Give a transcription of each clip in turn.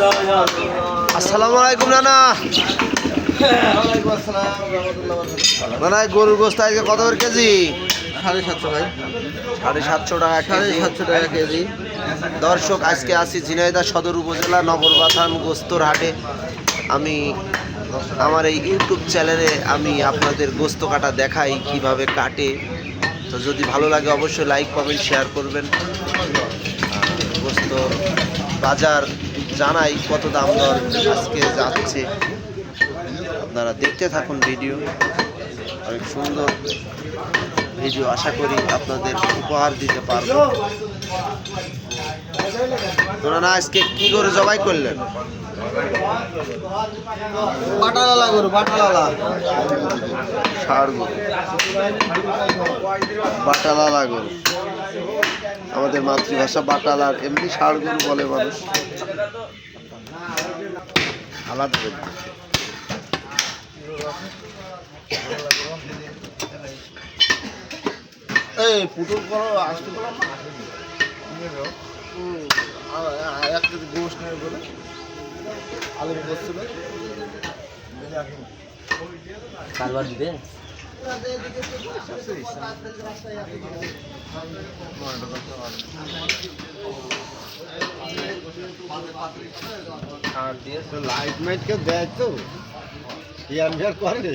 আসসালামু আলাইকুম নানা। নানা গরুর গোস্ত আজকে কত করে কেজি? 750 ভাই। 750 টাকা কেজি। 750 টাকা কেজি। দর্শক, আজকে আসি ঝিনাইদহ সদর উপজেলা নগরবাথান গোস্তর হাটে। আমি আমার এই ইউটিউব চ্যানেলে আমি আপনাদের গোস্ত কাটা দেখাই, কিভাবে কাটে। তো যদি ভালো লাগে অবশ্যই লাইক কমেন্ট শেয়ার করবেন। গোস্ত বাজার জানাই কত দাম দর আজকে যাচ্ছে, আপনারা দেখতে থাকুন ভিডিও। অনেক সুন্দর ভিডিও, আশা করি আপনাদের উপহার দিতে পারবো। না আজকে কি করে জবাই করলেন? বাটালালা গরু, বাটালালা ষাঁড় গরু, বাটালালা গরু। আমাদের মাতৃভাষা বাটালার, এমনি ষাঁড় গরু বলে মানুষ, আলাদা করে। এই পুটুল করো, আসতে করলাম না। 1 কেজি গোস্ত নেবে বলে আলু বসছিল কালবার দিবে। লাইট মাইট কে দেয় তো ইয়ার বিয়ার করে।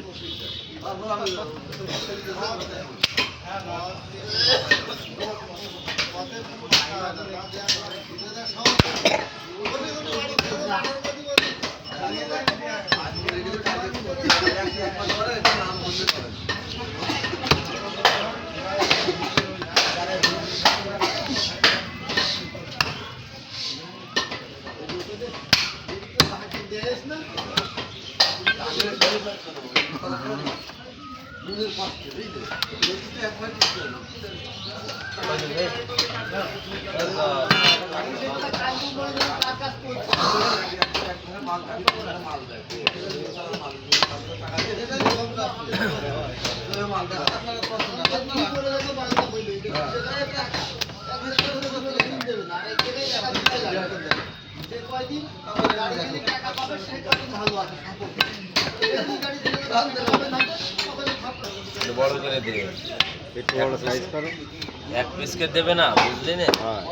বড় করে দেবে, একটু বড় সাইজ করো। 1 পিস করে দেবে না, বুঝলি না? হ্যাঁ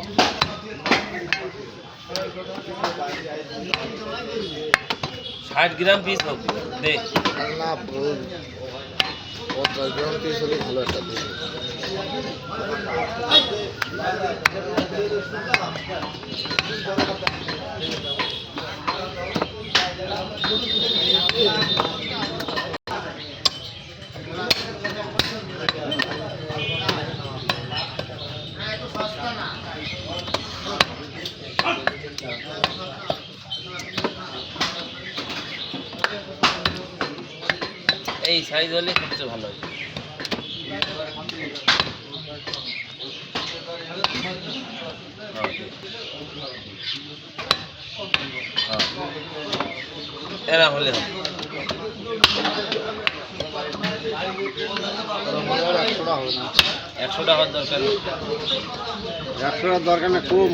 60 গ্রাম পিস হোক দে। না 50 গ্রাম পিস হলে ভালো একটা দেবে। এই সাইজ হলে সবচেয়ে ভালো হয়। এরা হলে হবে। 100 টাকা হবে না। 100 টাকার দরকার। 100 টাকার দরকার না, খুব